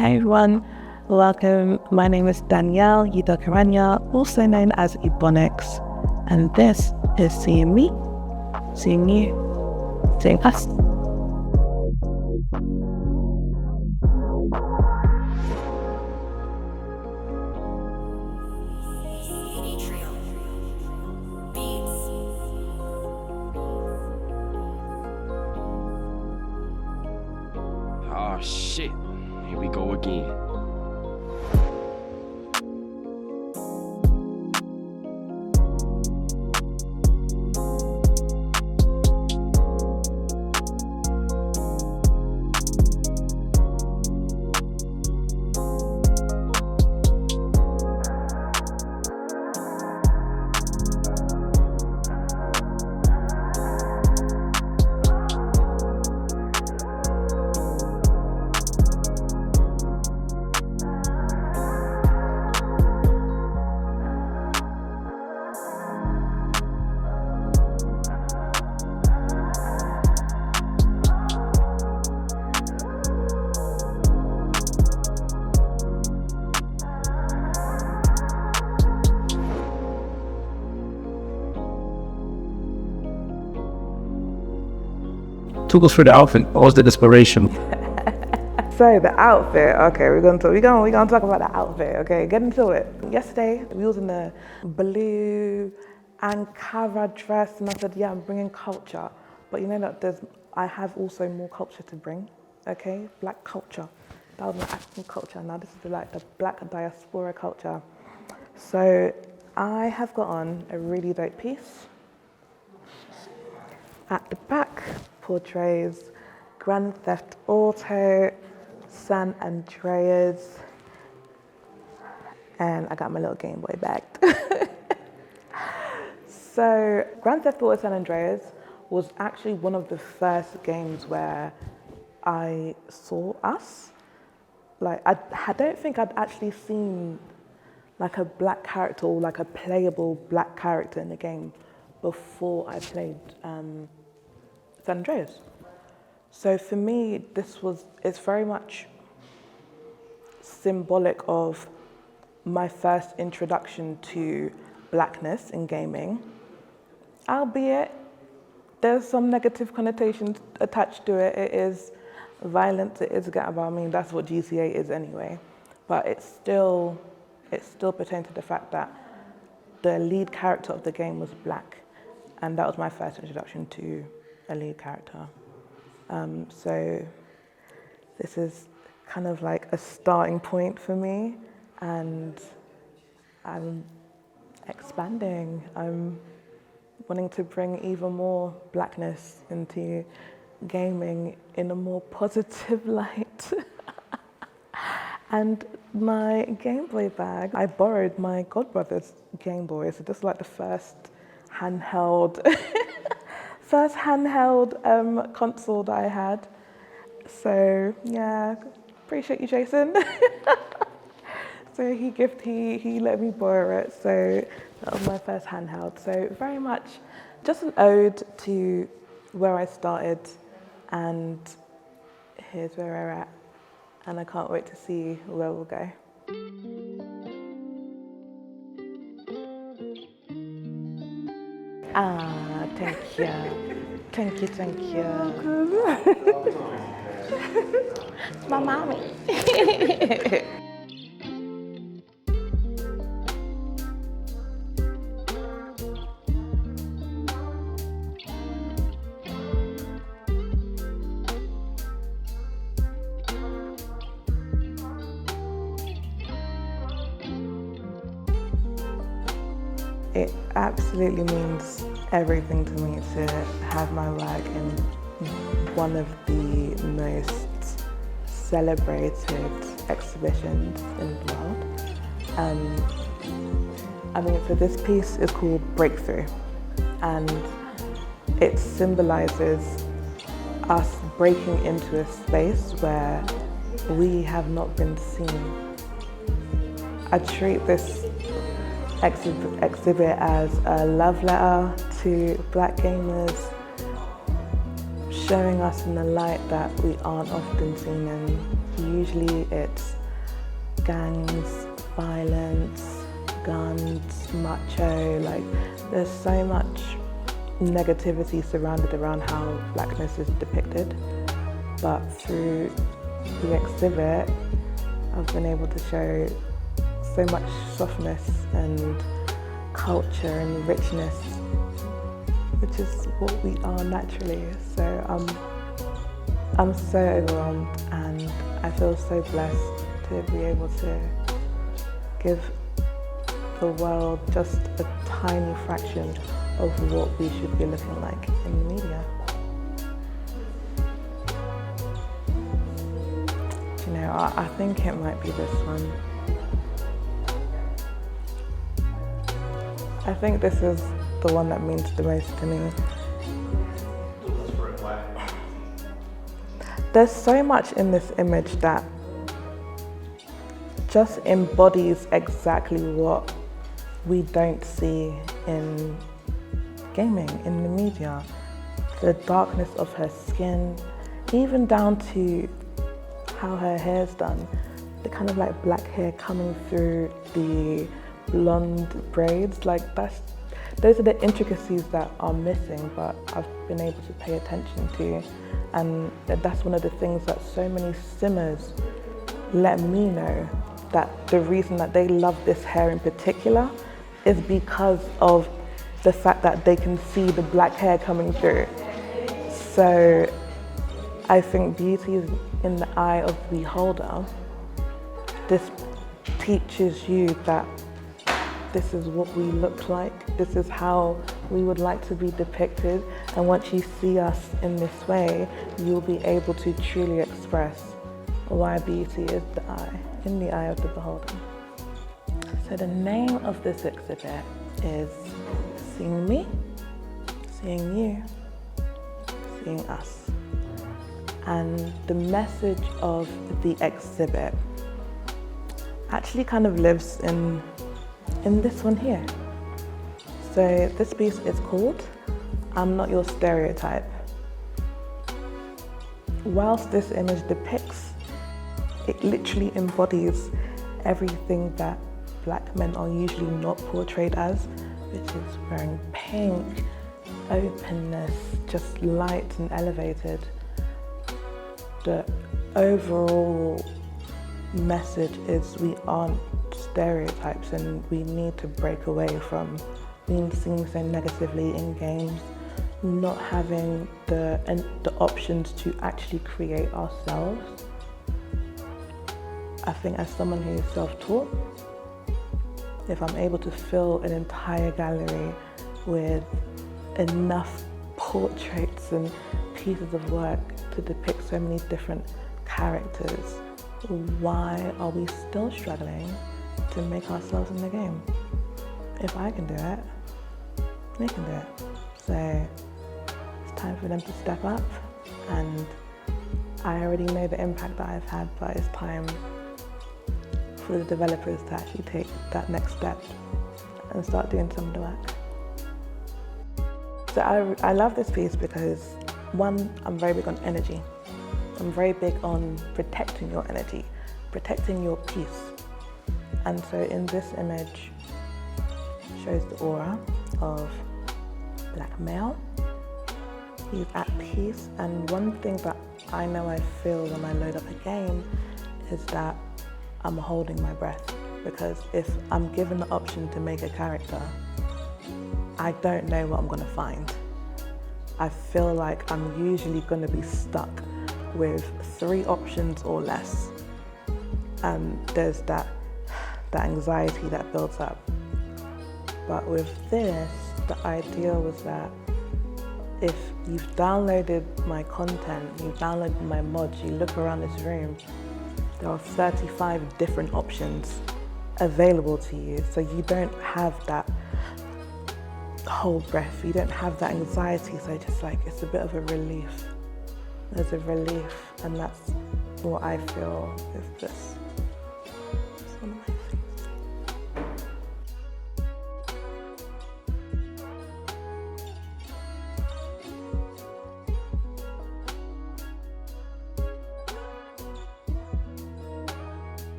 Hey everyone, welcome. My name is Danielle Yudokaranya, also known as Ebonix, and this is Seeing Me, Seeing You, Seeing Us. Oh shit, here we go again. Talk us through the outfit. What was the inspiration? So the outfit, okay, we're gonna talk about the outfit, okay, get into it. Yesterday, we was in a blue Ankara dress, and I said, yeah, I'm bringing culture. But you know that I have also more culture to bring, okay? Black culture. That was my African culture. Now this is like the black diaspora culture. So I have got on a really dope piece. At the back portrays Grand Theft Auto, San Andreas, and I got my little Game Boy bag. So Grand Theft Auto San Andreas was actually one of the first games where I saw us. Like I don't think I'd actually seen like a black character or like a playable black character in the game before I played San Andreas. So for me, it's very much symbolic of my first introduction to blackness in gaming, albeit there's some negative connotations attached to it. It is violence, it is I mean, that's what GTA is anyway. But it still pertains to the fact that the lead character of the game was black, and that was my first introduction to a lead character. So this is kind of like a starting point for me, and I'm expanding. I'm wanting to bring even more blackness into gaming in a more positive light. And my Game Boy bag, I borrowed my godbrother's Game Boy, so this is like the first handheld console that I had. So yeah, appreciate you, Jason. So he let me borrow it. So that was my first handheld. So very much just an ode to where I started, and here's where we're at. And I can't wait to see where we'll go. Thank you. Thank you. My mommy. It absolutely means everything to me to have my work in one of the most celebrated exhibitions in the world. So this piece is called Breakthrough, and it symbolizes us breaking into a space where we have not been seen. I treat this exhibit as a love letter to Black gamers, showing us in the light that we aren't often seen in usually it's gangs, violence, guns, macho, like there's so much negativity surrounded around how blackness is depicted. But through the exhibit, I've been able to show so much softness and culture and richness, which is what we are naturally. So I'm so overwhelmed, and I feel so blessed to be able to give the world just a tiny fraction of what we should be looking like in the media. You know, I think it might be this one. I think this is the one that means the most to me. There's so much in this image that just embodies exactly what we don't see in gaming, in the media. The darkness of her skin, even down to how her hair's done. The kind of like black hair coming through the blonde braids, like those are the intricacies that are missing, but I've been able to pay attention to. And that's one of the things that so many simmers let me know, that the reason that they love this hair in particular is because of the fact that they can see the black hair coming through. So I think beauty is in the eye of the beholder. This teaches you that this is what we look like, this is how we would like to be depicted, and once you see us in this way, you'll be able to truly express why beauty is in the eye of the beholder. So the name of this exhibit is Seeing Me, Seeing You, Seeing Us. And the message of the exhibit actually kind of lives in this one here. So this piece is called I'm Not Your Stereotype. Whilst this image depicts, it literally embodies everything that black men are usually not portrayed as, which is wearing pink, openness, just light and elevated. The overall message is we aren't stereotypes, and we need to break away from being seen so negatively in games, not having the options to actually create ourselves. I think as someone who is self-taught, if I'm able to fill an entire gallery with enough portraits and pieces of work to depict so many different characters, why are we still struggling to make ourselves in the game? If I can do it, they can do it. So it's time for them to step up, and I already know the impact that I've had, but it's time for the developers to actually take that next step and start doing some of the work. So I love this piece because, one, I'm very big on energy. I'm very big on protecting your energy, protecting your peace. And so in this image, shows the aura of black male. He's at peace, and one thing that I know I feel when I load up a game is that I'm holding my breath, because if I'm given the option to make a character, I don't know what I'm gonna find. I feel like I'm usually gonna be stuck with 3 options or less. And there's that anxiety that builds up. But with this, the idea was that if you've downloaded my content, you've downloaded my mods, you look around this room, there are 35 different options available to you. So you don't have that hold breath, you don't have that anxiety. So just like, it's a bit of a relief. There's a relief, and that's what I feel with this. It's one of my things.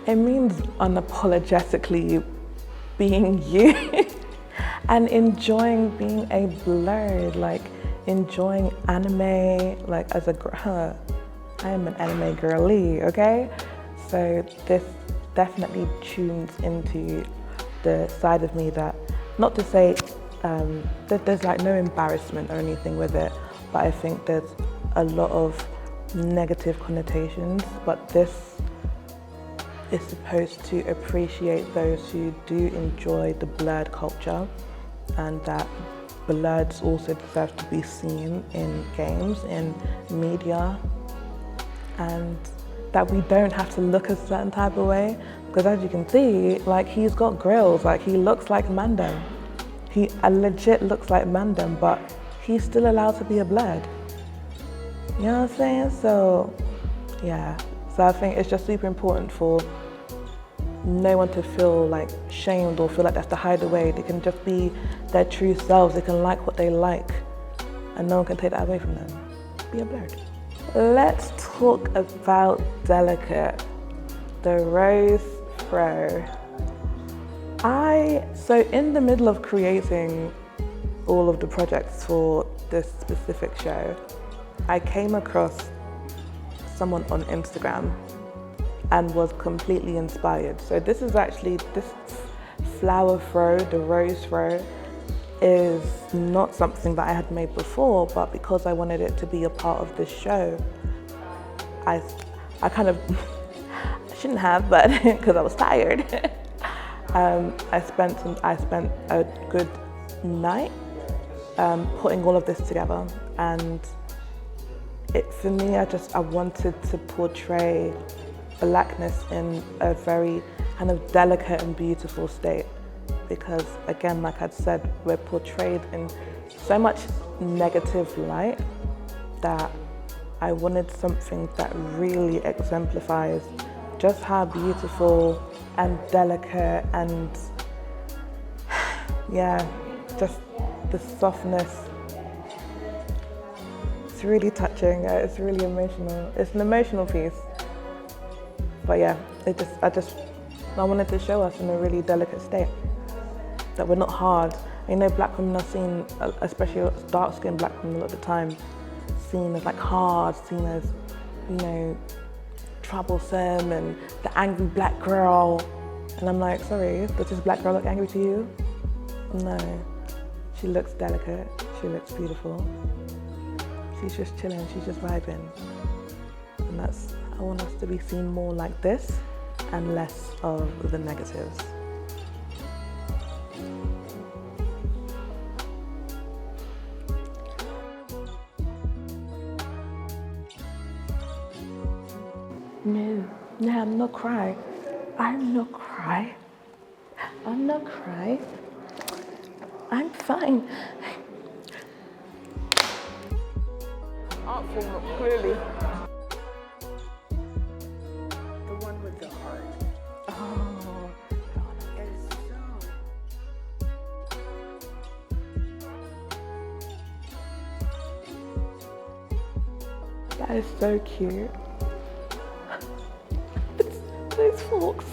It means unapologetically being you and enjoying being a blerd, like enjoying anime, like as a I am an anime girly, okay? So this definitely tunes into the side of me that, not to say that there's like no embarrassment or anything with it, but I think there's a lot of negative connotations, but this is supposed to appreciate those who do enjoy the blerd culture, and that blerds also deserve to be seen in games, in media, and that we don't have to look a certain type of way, because as you can see, like, he's got grills, like he looks like Mandem. He legit looks like Mandem, but he's still allowed to be a blerd. You know what I'm saying? So yeah, so I think it's just super important for no one to feel like shamed or feel like they have to hide away. They can just be their true selves. They can like what they like, and no one can take that away from them. Be a blerd. Let's talk about delicate, the rose throw. So in the middle of creating all of the projects for this specific show, I came across someone on Instagram and was completely inspired. So this is actually, this flower throw, the rose throw, is not something that I had made before, but because I wanted it to be a part of this show, I kind of, I shouldn't have, but because I was tired, I spent a good night putting all of this together. And for me, I wanted to portray Blackness in a very kind of delicate and beautiful state, because again, like I'd said, we're portrayed in so much negative light that I wanted something that really exemplifies just how beautiful and delicate and yeah, just the softness. It's really touching, it's really emotional. It's an emotional piece. But yeah, I wanted to show us in a really delicate state that we're not hard. You know, black women are seen, especially dark-skinned black women, a lot of the time, seen as like hard, seen as, you know, troublesome and the angry black girl. And I'm like, sorry, does this black girl look angry to you? No, she looks delicate, she looks beautiful. She's just chilling, she's just vibing. And I want us to be seen more like this and less of the negatives. No, I'm not crying. I'm not crying. I'm not crying. I'm fine. Art form, clearly. The one with the heart. Oh, it's so. That is so cute. Those forks.